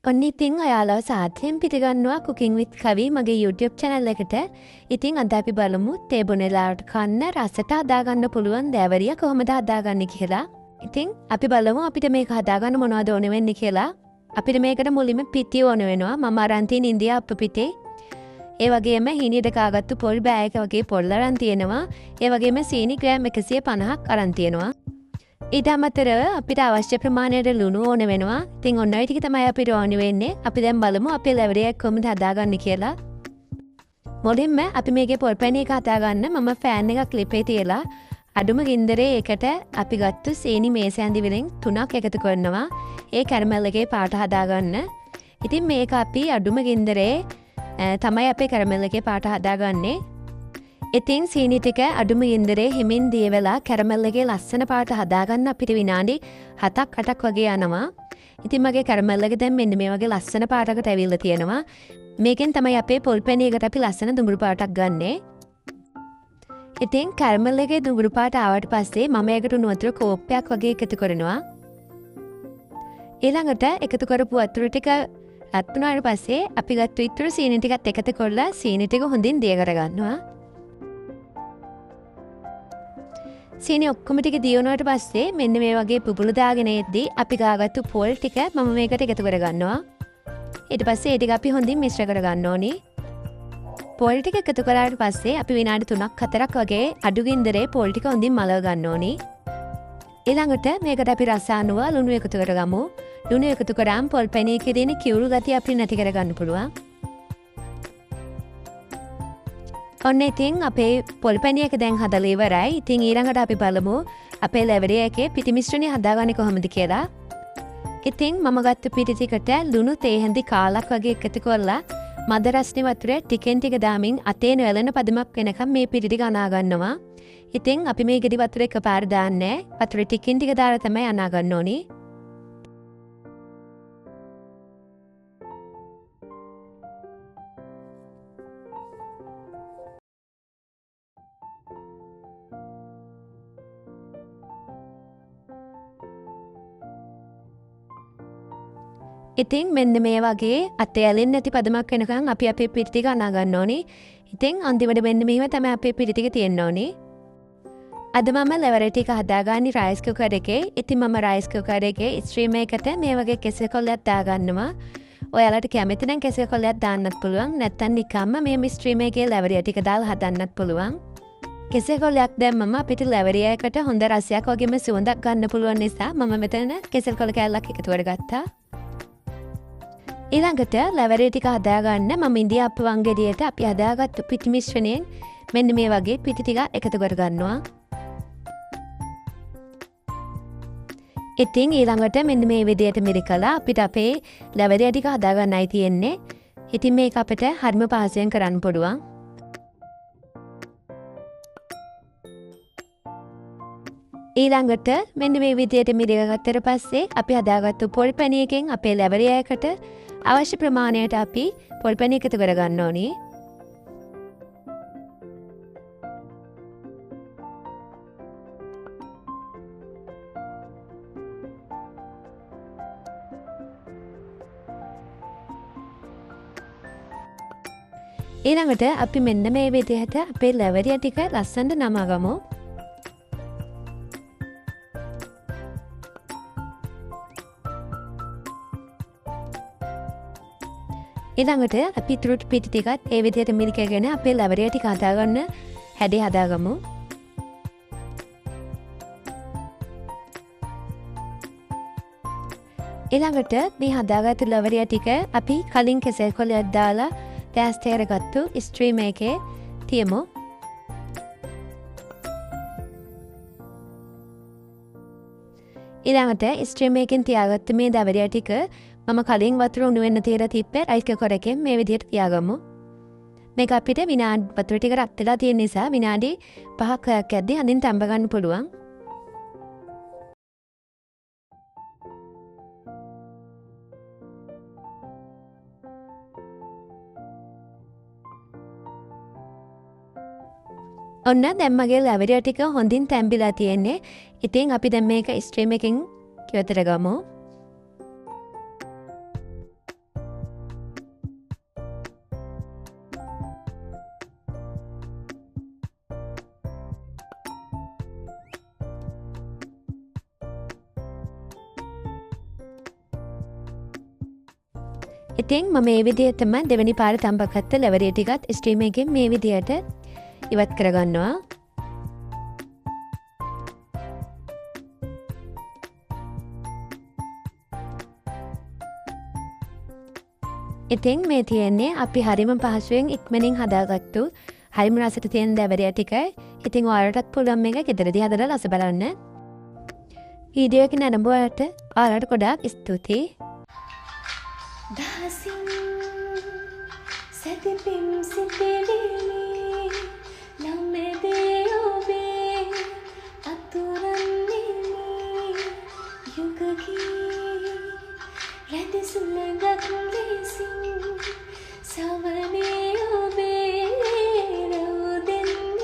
ඔන්න ඉතින් ඔයාලව සාදරයෙන් පිළිගන්නවා Cooking with Kavi මගේ YouTube channel එකට. ඉතින් අද අපි බලමු තේ බොන වෙලාවට කන්න රසට හදාගන්න පුළුවන් දෑවරිය කොහොමද හදාගන්නේ කියලා. ඉතින් අපි බලමු අපිට මේක හදාගන්න මොනවද ඕන වෙන්නේ කියලා. අපිට මේකට මුලින්ම පිටි ඕන වෙනවා. මම අරන් තියෙන ඉන්දියා අප්ප පිටේ. ඒ වගේම හීනියට කාගත්තු පොල් බෑග් එක වගේ පොල් අරන් තියෙනවා. ඒ වගේම සීනි ග්‍රෑම් 150ක් අරන් තියෙනවා. ඊට අමතරව අපිට අවශ්‍ය ප්‍රමාණයට ලුණු ඕන වෙනවා. ඉතින් ඔන්න ඔය ටික තමයි අපිට ඕන වෙන්නේ. අපි දැන් බලමු අපේ ලැබරියක් කොහොමද හදාගන්නේ කියලා. මුලින්ම අපි මේකේ පොල් පැණි එක හදාගන්න මම ෆෑන් එකක් ක්ලිප් එකේ තියලා අඩුම ගින්දරේ එකට අපි ගත්ත සීනි මේස ඇඳි වලින් 3ක් එකතු කරනවා. ඒ කැරමල් එකේ පාට හදාගන්න. ඉතින් මේක අපි අඩුම ගින්දරේ තමයි අපේ කැරමල් එකේ පාට හදාගන්නේ. ඉතින් සීනි ටික අඩුම ගින්දරේ හිමින් දිය වෙලා කැරමල් එකේ ලස්සන පාට හදාගන්න අපිට විනාඩි 7ක් 8ක් වගේ යනවා. ඉතින් මගේ කැරමල් එක දැන් මෙන්න මේ වගේ ලස්සන පාටකට ඇවිල්ලා තියෙනවා. මේකෙන් තමයි අපේ පොල් පැණි එකට අපි ලස්සන දුඹුරු පාටක් ගන්නෙ. ඉතින් කැරමල් එකේ දුඹුරු පාට ආවට පස්සේ මම ඒකට උණු වතුර කෝප්පයක් වගේ එකතු කරනවා. ඊළඟට එකතු කරපු වතුර ටික රත් වුණාට පස්සේ අපි ගත්ත ඉතුරු සීනි ටිකත් එකතු කරලා සීනි ටික හොඳින් දිය කරගන්නවා. සීනි ඔක්කොම ටික දිය වුණාට පස්සේ මෙන්න මේ වගේ පුපුළු දාගෙන එද්දී අපි ගාගත්තු පොල් ටික මම මේකට එකතු කරගන්නවා. ඊට පස්සේ ඒ ටික අපි හොඳින් මිශ්‍ර කරගන්න ඕනි. පොල් ටික එකතු කරාට පස්සේ අපි විනාඩි 3ක් 4ක් වගේ අඩු ගින්දරේ පොල් ටික හොඳින් මලව ගන්න ඕනි. ඊළඟට මේකට අපි රස අනුව ලුණු එකතු කරගමු. ලුණු එකතු කරාම පොල් පැණි එකේ තියෙන කිවුරු ගතිය අපිට නැති කරගන්න පුළුවන්. ඔන්න ඉතින් අපේ පොල් පැණි එක දැන් හදලා ඉවරයි. ඉතින් ඊළඟට අපි බලමු අපේ ලැබරිය එකේ පිටි මිශ්‍රණය හදාගන්නේ කොහොමද කියලා. ඉතින් මම ගත්ත පිටි ටිකට ලුණු තේ හැඳි කාලක් වගේ එකතු කරලා මද රස්නේ වතුරේ ටිකෙන් ටික දාමින් අතේ නොඇලෙන පදමක් වෙනකම් මේ පිටි ටික අනා ගන්නවා. ඉතින් අපි මේ ගෙඩි වතුර එකපාර දාන්නේ නැහැ. වතුරේ ටිකෙන් ටික දාලා තමයි අනා ගන්න ඕනේ. ඉතින් මෙන්න මේ වගේ අතේ ඇලෙන්නේ නැති පදමක් වෙනකන් අපි අපේ පිටි ටික අනා ගන්න ඕනේ. ඉතින් අන්තිමට මෙන්න මෙහෙම තමයි අපේ පිටි ටික තියෙන්න ඕනේ. අද මම ලැබරි ටික හදාගන්නේ රයිස් කුකර් එකේ. ඉතින් මම රයිස් කුකර් එකේ ස්ට්‍රීම් එකකට මේ වගේ කෙසෙල් කොල්ලයක් දාගන්නවා. ඔයාලට කැමති නම් කෙසෙල් කොල්ලයක් දාන්නත් පුළුවන්. නැත්නම් නිකම්ම මේ ස්ට්‍රීම් එකේ ලැබරි ටික දාලා හදන්නත් පුළුවන්. කෙසෙල් කොල්ලයක් දැම්මම අපිට ලැබරි එකට හොඳ රසයක් වගේම සුවඳක් ගන්න පුළුවන් නිසා මම මෙතන කෙසෙල් කොල්ල කෑල්ලක් එකතු කරගත්තා. ඊළඟට ලැබරි ටික හදාගන්න මම ඉන්දියා අප්ප වංගෙඩියට අපි හදාගත්තු පිටි මිශ්‍රණයෙන් මෙන්න මේ වගේ පිටි ටික එකතු කරගන්නවා. ඉතින් ඊළඟට මෙන්න මේ විදියට මිරිකලා අපිට අපේ ලැබරි ටික හදාගන්නයි තියෙන්නේ. ඉතින් මේක අපිට හරිම පහසුවෙන් කරන්න පුළුවන්. ඊළඟට මෙන්න මේ විදියට මිරිකගත්තට පස්සේ අපි හදාගත්තු පොල් පැණි එකෙන් අපේ ලැබරි එකට අවශ්‍ය ප්‍රමාණයට අපි පොල් පැණි එකතු කරගන්න ඕනේ. ඊළඟට අපි මෙන්න මේ විදිහට අපේ ලැබරිය ටික ලස්සනට නමාගමු. ඊළඟට අපි ඉතුරු පිටි ටිකත් ඒ විදිහට මිරිකගෙන අපේ ලැබරිය ටික හදාගන්න හැඩය හදාගමු. ඊළඟට මේ හදාගත්තු ලැබරිය ටික අපි කලින් කෙසෙල් කොලයක් දාලා ගෑස් තේරගත්තු ස්ට්‍රීම් එකේ තියමු. ඊළඟට ස්ට්‍රීම් එකෙන් තියාගත්ත මේ ලැබරිය ටික මම කලින් වතුර උණු වෙන්න තියලා තිබ්බේ රයිස් කුකර් එකෙන් මේ විදිහට තියාගමු. මේක අපිට විනාඩි වතුර ටික රත් වෙලා තියෙන නිසා විනාඩි 5ක් 6ක් යද්දී හඳින් තැම්බ ගන්න පුළුවන්. ඔන්න දැන් මගේ ලැබරිය ටික හොඳින් තැම්බිලා තියෙන්නේ. ඉතින් අපි දැන් මේක ස්ට්‍රීම් එකෙන් ඉවතර ගමු. ඉතින් මම මේ විදිහටම දෙවෙනි පාර තඹගත්ත ලැබරිය ටිකත් ස්ටීම් එකෙන් මේ විදිහට ඉවත් කරගන්නවා. ඉතින් මේ තියෙන්නේ අපි හරිම පහසුවෙන් ඉක්මනින් හදාගත්තු හරිම රසට තියෙන ලැබරිය ටිකයි. ඉතින් ඔයාලටත් පුළුවන් මේක ගෙදරදී හදලා රස බලන්න. වීඩියෝ එක නරඹුවාට ඔයාලට ගොඩාක් ස්තුතියි. දහසින් සැතපෙම් සිතෙවිලි ළමෙදේ ඔබේ අතුරන්නේ යුගකී රැඳි සුළඟක් ලෙසින් සවනේ ඔබේ රවුදෙන්නේ